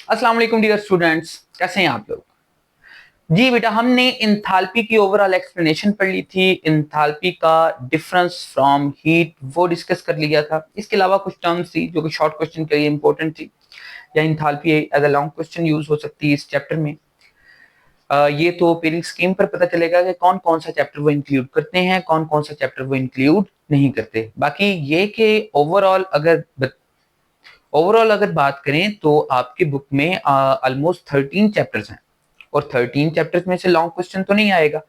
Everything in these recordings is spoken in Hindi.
अस्सलाम वालेकुम डियर स्टूडेंट्स, कैसे हैं आप लोग। जी बेटा, हमने इंथाल्पी की ओवरऑल एक्सप्लेनेशन पढ़ ली थी। इंथाल्पी का डिफरेंस फ्रॉम हीट वो डिस्कस कर लिया था। इसके अलावा कुछ टर्म्स थी जो कि शॉर्ट क्वेश्चन के लिए इंपॉर्टेंट थी, या enthalpy as a long question use हो सकती है इस चैप्टर में। ये तो पेयरिंग स्कीम पर पता चलेगा कि कौन कौन सा चैप्टर वो इंक्लूड करते हैं, कौन कौन सा चैप्टर वो इंक्लूड नहीं करते। बाकी ये कि ओवरऑल अगर बात करें तो आपकी बुक में ऑलमोस्ट 13 चैप्टर्स हैं, और 13 चैप्टर्स में से लॉन्ग क्वेश्चन तो नहीं आएगा,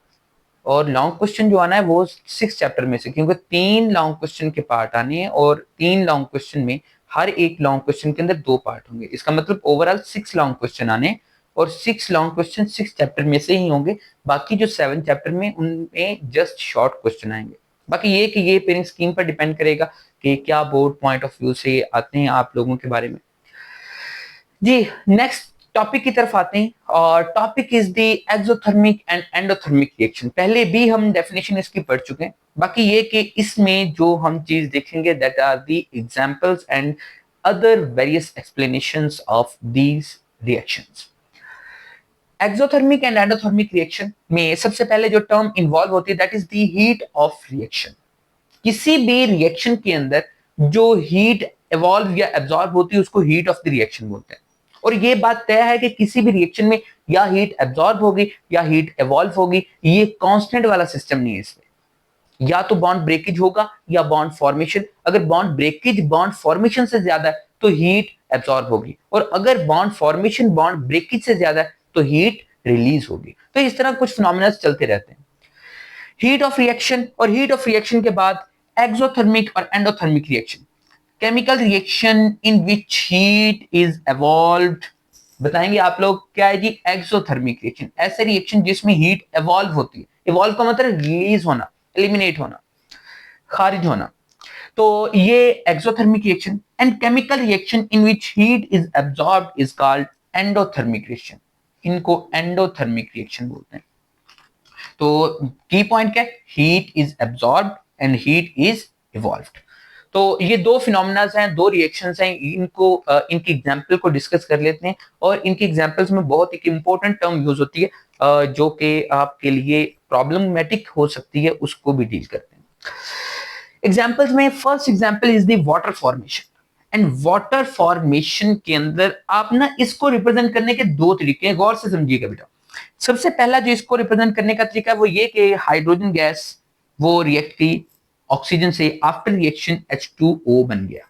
और लॉन्ग क्वेश्चन जो आना है वो 6 चैप्टर में से, क्योंकि 3 लॉन्ग क्वेश्चन के पार्ट आने हैं, और 3 लॉन्ग क्वेश्चन में हर एक लॉन्ग क्वेश्चन के अंदर 2 पार्ट होंगे। इसका मतलब ओवरऑल 6 लॉन्ग क्वेश्चन आने, और 6 लॉन्ग क्वेश्चन 6 चैप्टर में से ही होंगे। बाकी जो 7 चैप्टर में उनमें जस्ट शॉर्ट क्वेश्चन आएंगे। बाकी ये कि ये पेयरिंग स्कीम पर डिपेंड करेगा कि क्या बोर्ड पॉइंट ऑफ व्यू से आते हैं आप लोगों के बारे में। जी, नेक्स्ट टॉपिक की तरफ आते हैं, और topic is the exothermic and endothermic reaction. पहले भी हम डेफिनेशन इसकी पढ़ चुके हैं। बाकी ये कि इसमें जो हम चीज देखेंगे that are the examples and other various explanations of these reactions. Exothermic and endothermic reaction में सबसे पहले जो टर्म इन्वॉल्व होती है that is the heat of reaction. किसी भी रिएक्शन के अंदर जो हीट इवॉल्व या एब्जॉर्ब होती है उसको हीट ऑफ द रिएक्शन बोलते हैं। और ये बात तय है कि किसी भी रिएक्शन में या हीट एब्जॉर्ब होगी या हीट इवॉल्व होगी, ये कांस्टेंट वाला सिस्टम नहीं है। इसमें या तो बॉन्ड ब्रेकेज होगा या बॉन्ड फॉर्मेशन। अगर बॉन्ड ब्रेकेज बॉन्ड फॉर्मेशन से ज्यादा है तो हीट एब्जॉर्ब होगी, और अगर बॉन्ड फॉर्मेशन बॉन्ड ब्रेकेज से ज्यादा है तो हीट रिलीज होगी। तो इस तरह कुछ फिनोमेना चलते रहते हैं। हीट ऑफ रिएक्शन, और हीट ऑफ रिएक्शन के बाद एक्सोथर्मिक और endothermic reaction. Chemical reaction in which heat is evolved, बताएंगे आप लोग क्या है जी। एक्सोथर्मिक रिएक्शन ऐसे रिएक्शन जिसमें हीट एवॉल्व होती है। इवॉल्व का मतलब रिलीज होना, एलिमिनेट होना, खारिज होना। तो ये exothermic reaction. And chemical reaction in which heat is absorbed is called endothermic reaction. इनको एंडोथर्मिक रिएक्शन बोलते हैं। तो की पॉइंट क्या है, heat is absorbed and heat is evolved. तो ये दो फिनोमेनास हैं, दो रिएक्शंस हैं। इनको इनकी एग्जांपल को डिस्कस कर लेते हैं, और इनकी एग्जांपल्स में बहुत एक इंपॉर्टेंट टर्म यूज होती है जो कि आपके लिए प्रॉब्लमेटिक हो सकती है, उसको भी डील करते हैं। एग्जांपल्स में first example is the water formation. And water formation के अंदर आप ना इसको रिप्रेजेंट करने के दो तरीके हैं, गौर से समझिएगा बेटा। सबसे पहला जो इसको रिप्रेजेंट करने का तरीका है वो ये कि हाइड्रोजन गैस वो रिएक्ट की ऑक्सीजन से, आफ्टर रिएक्शन H2O बन गया।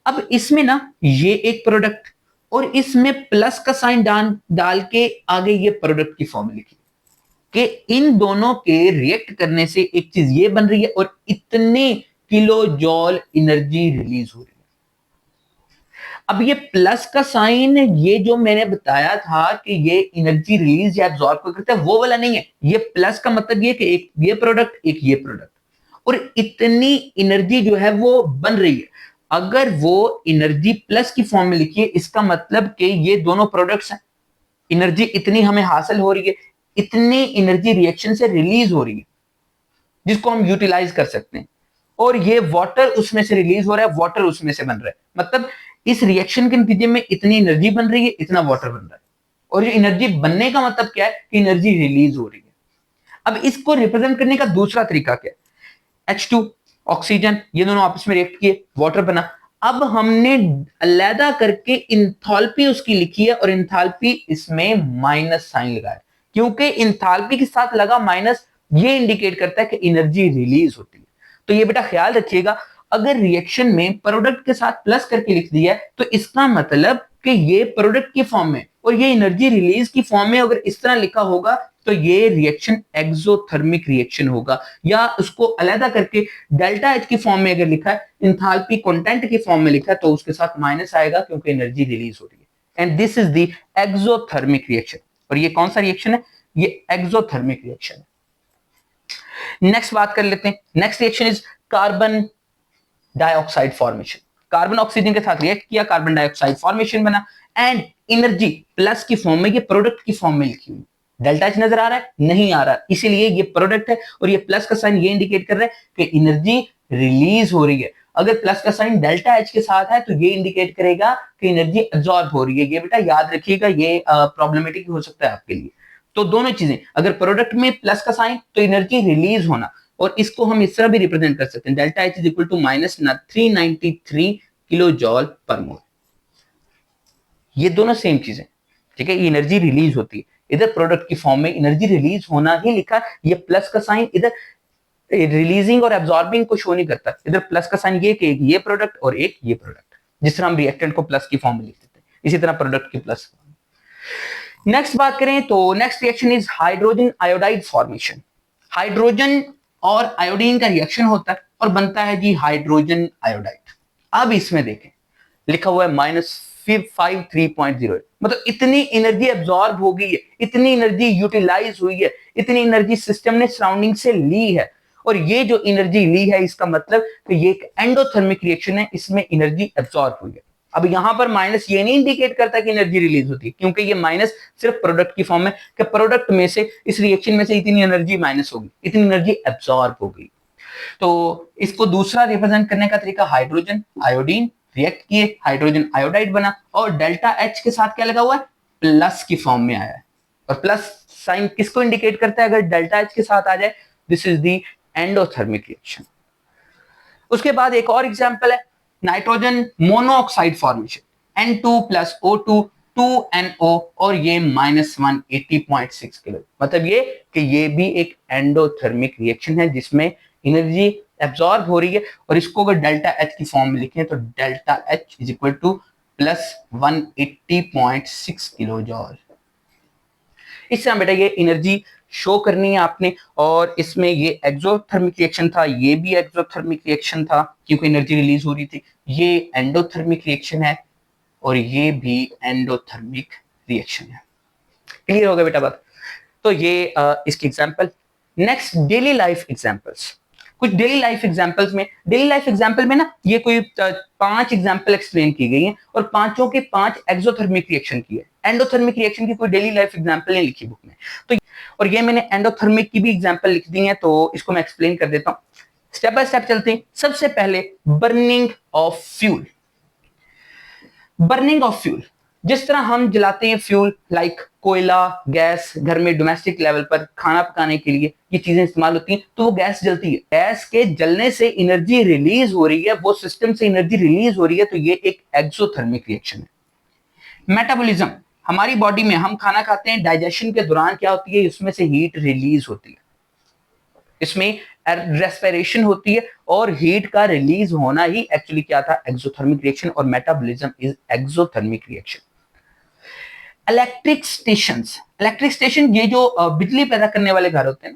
अब इसमें ना ये एक प्रोडक्ट, और इसमें प्लस का साइन डाल के आगे ये प्रोडक्ट की फॉर्म लिखी कि इन दोनों के रिएक्ट करने से एक चीज ये बन रही है, और इतने किलो जॉल एनर्जी रिलीज हो रही है। अब ये प्लस का साइन, ये जो मैंने बताया था कि ये एनर्जी रिलीज या एब्जॉर्ब करता है, वो वाला नहीं है। ये प्लस का मतलब ये कि एक ये प्रोडक्ट एक ये प्रोडक्ट, और इतनी एनर्जी जो है वो बन रही है। अगर वो एनर्जी प्लस की फॉर्म में लिखिए, इसका मतलब कि ये दोनों प्रोडक्ट्स हैं, एनर्जी इतनी हमें हासिल हो रही है, इतनी एनर्जी रिएक्शन से रिलीज हो रही है जिसको हम यूटिलाइज कर सकते हैं, और ये वाटर उसमें से रिलीज हो रहा है, वाटर उसमें से बन रहा है। मतलब इस रिएक्शन के नतीजे में इतनी एनर्जी बन रही है, इतना वाटर बन रहा है। और ये एनर्जी बनने का मतलब क्या है कि एनर्जी रिलीज हो रही है। अब इसको रिप्रेजेंट करने का दूसरा तरीका क्या है, H2 ऑक्सीजन, ये दोनों आपस में रिएक्ट किए, वाटर बना। अब हमने अलहदा करके इंथाल्पी उसकी लिखी है, और इंथाल्पी इसमें माइनस साइन लगाया, क्योंकि इंथाल्पी के साथ लगा माइनस, ये इंडिकेट करता है कि एनर्जी रिलीज होती है। तो ये बेटा ख्याल रखिएगा, अगर रिएक्शन में प्रोडक्ट के साथ प्लस करके लिख दिया है तो इसका मतलब कि ये प्रोडक्ट की फॉर्म में और ये एनर्जी रिलीज की फॉर्म में अगर इस तरह लिखा होगा तो ये रिएक्शन एक्सोथर्मिक रिएक्शन होगा। या उसको अलहदा करके डेल्टा एच की फॉर्म में अगर लिखा है, इंथाल्पी कंटेंट की फॉर्म में लिखा है, तो उसके साथ माइनस आएगा क्योंकि एनर्जी रिलीज हो रही है। And this is the exothermic reaction. और ये कौन सा रिएक्शन है, ये एक्सोथर्मिक रिएक्शन है। नेक्स्ट बात कर लेते हैं। Next reaction is carbon dioxide formation. Carbon oxygen के साथ रिएक्ट किया, कार्बन डाइऑक्साइड फॉर्मेशन बना, एंड एनर्जी प्लस की फॉर्म में, ये प्रोडक्ट की फॉर्म में लिखी हुई। डेल्टा एच नजर आ रहा है, नहीं आ रहा, इसीलिए ये प्रोडक्ट है, और ये प्लस का साइन ये इंडिकेट कर रहा है कि एनर्जी रिलीज हो रही है। अगर प्लस का साइन डेल्टा एच के साथ है तो ये इंडिकेट करेगा कि एनर्जी एब्जॉर्ब हो रही है। ये बेटा याद रखिएगा, ये प्रॉब्लमेटिक हो सकता है आपके लिए। तो दोनों चीजें, अगर प्रोडक्ट में प्लस का साइन तो एनर्जी रिलीज होना, और इसको हम इस तरह भी रिप्रेजेंट कर सकते हैं, delta H is equal to minus 393 kilo joule per mole. ये दोनों सेम चीजें, ठीक है। ये एनर्जी रिलीज होती है, इधर प्रोडक्ट की फॉर्म में एनर्जी रिलीज होना ही लिखा, ये प्लस का साइन इधर रिलीजिंग और एब्जॉर्बिंग को शो नहीं करता। इधर प्लस का साइन ये कि एक ये प्रोडक्ट और एक ये प्रोडक्ट, जिस तरह हम रिएक्टेंट को प्लस की फॉर्म में लिख देते हैं, इसी तरह प्रोडक्ट की प्लस। नेक्स्ट बात करें तो next reaction is hydrogen iodide formation. Hydrogen और आयोडीन का रिएक्शन होता है और बनता है जी हाइड्रोजन आयोडाइड। अब इसमें देखें लिखा हुआ है -53.08, मतलब इतनी एनर्जी एब्जॉर्ब हो गई है, इतनी एनर्जी यूटिलाइज हुई है, इतनी एनर्जी सिस्टम ने सराउंडिंग से ली है। और ये जो एनर्जी ली है इसका मतलब कि ये एक एंडोथर्मिक रिएक्शन है, इसमें एनर्जी एब्जॉर्ब हुई है। अब यहां पर माइनस ये नहीं इंडिकेट करता कि एनर्जी रिलीज होती है, क्योंकि ये माइनस सिर्फ प्रोडक्ट की फॉर्म में, कि प्रोडक्ट में से इस रिएक्शन में से इतनी एनर्जी माइनस होगी, इतनी एनर्जी एब्जॉर्ब हो गई। तो इसको दूसरा रिप्रेजेंट करने का तरीका, हाइड्रोजन आयोडीन रिएक्ट किए, हाइड्रोजन आयोडाइड बना, और डेल्टा एच के साथ क्या लगा हुआ है, प्लस की फॉर्म में आया है। और प्लस साइन किसको इंडिकेट करता है, अगर डेल्टा एच के साथ आ जाए, this is the endothermic reaction. उसके बाद एक और एग्जांपल है nitrogen monoxide formation, N2 plus O2 2NO, और ये -180.6 किलो। मतलब ये कि ये भी एक एंडोथर्मिक रिएक्शन है जिसमें एनर्जी एब्जॉर्ब हो रही है। और इसको अगर डेल्टा एच की फॉर्म में लिखें तो delta H is equal two plus 180.6 kilo जॉल। इस तरह बेटा ये एनर्जी शो करनी है आपने। और इसमें ये एक्सोथर्मिक रिएक्शन था, ये भी एक्सोथर्मिक रिएक्शन था क्योंकि एनर्जी रिलीज हो रही थी। ये एंडोथर्मिक रिएक्शन है और ये भी एंडोथर्मिक रिएक्शन है। क्लियर हो गया बेटा बात? तो ये इसकी example. Next daily life examples. कुछ डेली लाइफ एग्जांपल्स में, डेली लाइफ एग्जांपल में ना ये कोई 5 एग्जांपल एक्सप्लेन की गई हैं और पांचों के 5 एक्सोथर्मिक रिएक्शन की है। एंडोथर्मिक रिएक्शन की कोई डेली लाइफ एग्जांपल नहीं लिखी बुक में। तो और ये मैंने एंडोथर्मिक की भी एग्जांपल लिख दी है, तो इसको मैं एक्सप्लेन कर देता हूं। स्टेप बाय स्टेप चलते हैं। सबसे पहले burning of fuel. Burning of fuel, जिस तरह हम जलाते हैं फ्यूल लाइक कोयला, गैस, घर में डोमेस्टिक लेवल पर खाना पकाने के लिए ये चीजें इस्तेमाल होती हैं, तो वो गैस जलती है। गैस के जलने से एनर्जी रिलीज हो रही है, वो सिस्टम से एनर्जी रिलीज हो रही है, तो ये एक एक्सोथर्मिक रिएक्शन है। मेटाबॉलिज्म, हमारी बॉडी में हम खाना खाते हैं, डाइजेशन के दौरान क्या होती है, इसमें से हीट रिलीज होती है, इसमें रेस्पिरेशन होती है और हीट का रिलीज होना ही एक्चुअली क्या था, एक्सोथर्मिक रिएक्शन। और metabolism is exothermic reaction. Electric stations, electric station ये जो बिजली पैदा करने वाले घर होते हैं,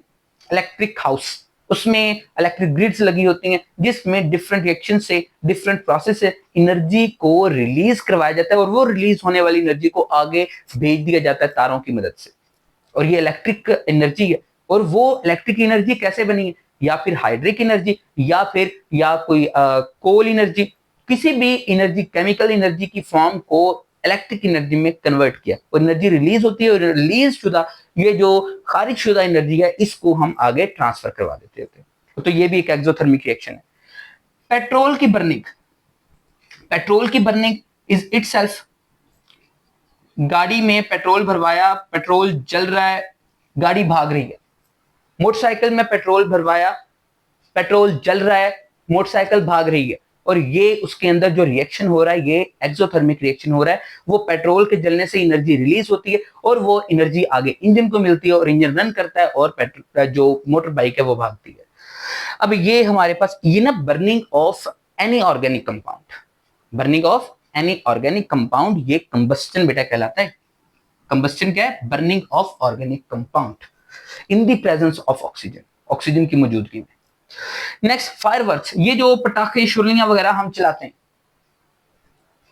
इलेक्ट्रिक हाउस, उसमें इलेक्ट्रिक ग्रिड्स लगी होती हैं जिसमें डिफरेंट रिएक्शन से, डिफरेंट प्रोसेस से एनर्जी को रिलीज करवाया जाता है और वो रिलीज होने वाली एनर्जी को आगे भेज दिया जाता है तारों की मदद से। और ये इलेक्ट्रिक एनर्जी है। और वो इलेक्ट्रिक एनर्जी कैसे बनी है, या फिर हाइड्रिक एनर्जी, या कोई कोल एनर्जी, किसी भी एनर्जी, केमिकल एनर्जी की फॉर्म को इलेक्ट्रिक एनर्जी में कन्वर्ट किया और एनर्जी रिलीज होती है। और रिलीज शुदा ये जो खारिज शुदा एनर्जी है इसको हम आगे ट्रांसफर करवा देते हैं। तो ये भी एक एक्सोथर्मिक रिएक्शन है। पेट्रोल की बर्निंग, पेट्रोल की बर्निंग इज इटसेल्फ, गाड़ी में पेट्रोल भरवाया, पेट्रोल जल रहा है, गाड़ी भाग रही है। मोटरसाइकिल में पेट्रोल भरवाया, पेट्रोल जल रहा है, मोटरसाइकिल भाग रही है। और ये उसके अंदर जो रिएक्शन हो रहा है ये एक्सोथर्मिक रिएक्शन हो रहा है। वो पेट्रोल के जलने से एनर्जी रिलीज होती है और वो एनर्जी आगे इंजन को मिलती है और इंजन रन करता है और पेट्रोल जो मोटर बाइक है वो भागती है। अब ये हमारे पास ये ना burning of any organic compound, burning of any organic compound, ये कंबस्टन बेटा कहलाता है। कंबस्टन क्या है, burning of organic compound in the presence of oxygen, oxygen की मौजूदगी में। नेक्स्ट फायरवर्क्स, ये जो पटाखे शुरलियां वगैरह हम चलाते हैं,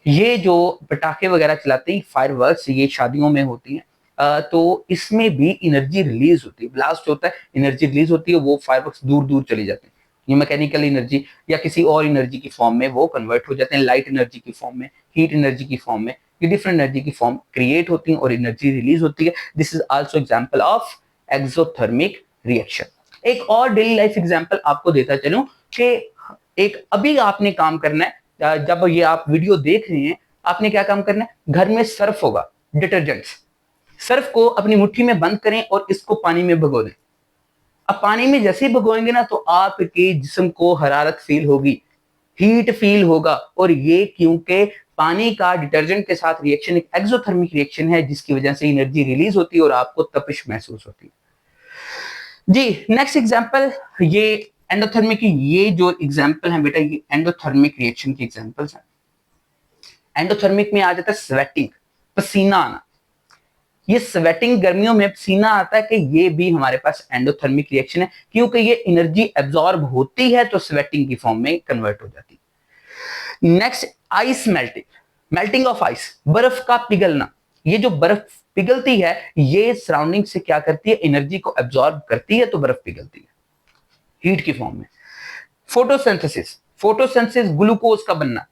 ये जो पटाखे वगैरह चलाते हैं फायरवर्क्स, ये शादियों में होती हैं, तो इसमें भी एनर्जी रिलीज होती है। ब्लास्ट होता है, एनर्जी रिलीज होती है, वो फायरवर्क्स दूर दूर चली जाते हैं। ये मैकेनिकल एनर्जी या किसी और एनर्जी की फॉर्म में वो कन्वर्ट हो जाते हैं, लाइट एनर्जी की फॉर्म में, हीट एनर्जी की फॉर्म में, ये डिफरेंट एनर्जी की फॉर्म क्रिएट होती है और एनर्जी रिलीज होती है। This is also example of exothermic reaction. एक और डेली लाइफ एग्जांपल आपको देता चलूं कि एक अभी आपने काम करना है, जब ये आप वीडियो देख रहे हैं, आपने क्या काम करना है, घर में सर्फ होगा, डिटर्जेंट्स, सर्फ को अपनी मुट्ठी में बंद करें और इसको पानी में भिगो दें। अब पानी में जैसे ही भिगोएंगे ना, तो आपके जिस्म को हरारत फील होगी, हीट फील होगा, और ये क्योंकि पानी का डिटर्जेंट के साथ रिएक्शन एक एक्सोथर्मिक रिएक्शन है, जिसकी वजह से एनर्जी रिलीज होती है और आपको तपिश महसूस होती है। जी नेक्स्ट एग्जांपल, ये एंडोथर्मिक की ये जो एग्जांपल है बेटा, ये एंडोथर्मिक रिएक्शन की एग्जांपल्स हैं। एंडोथर्मिक में आ जाता है स्वेटिंग, पसीना आना। ये स्वेटिंग गर्मियों में पसीना आता है कि ये भी हमारे पास एंडोथर्मिक रिएक्शन है, क्योंकि ये एनर्जी एब्जॉर्ब होती है तो स्वेटिंग की फॉर्म में कन्वर्ट हो जाती है। Next ice melting, melting of ice, बर्फ का पिघलना। ये जो बर्फ पिघलती है, ये सराउंडिंग से क्या करती है, एनर्जी को एब्जॉर्ब करती है तो बर्फ पिघलती है हीट की फॉर्म में। फोटोसिंथेसिस, फोटोसिंथेसिस ग्लूकोज का बनना,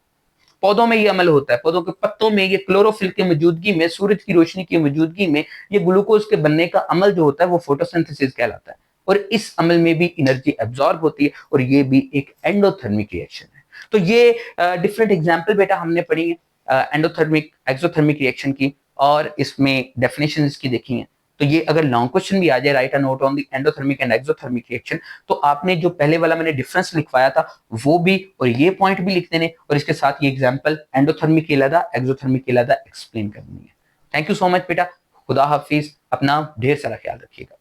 पौधों में ये अमल होता है, पौधों के पत्तों में ये क्लोरोफिल की मौजूदगी में, सूरज की रोशनी की मौजूदगी में ये ग्लूकोज के बनने का अमल जो होता है वो फोटोसिंथेसिस कहलाता है, और इस अमल में भी एनर्जी एब्जॉर्ब होती है, और ये भी एक एंडोथर्मिक रिएक्शन है। तो ये डिफरेंट एग्जांपल बेटा हमने पढ़ी है एंडोथर्मिक एक्सोथर्मिक रिएक्शन की, और इसमें डेफिनेशन इसकी देखी है। तो ये अगर लॉन्ग क्वेश्चन भी आ जाए, right a note on the endothermic and exothermic reaction, तो आपने जो पहले वाला मैंने डिफरेंस लिखवाया था वो भी और ये पॉइंट भी लिख देने, और इसके साथ ये एग्जांपल एंडोथर्मिक के अलग, एक्सोथर्मिक के अलग एक्सप्लेन करनी है। थैंक यू सो मच बेटा, खुदा हाफिज, अपना ढेर सारा ख्याल रखिएगा।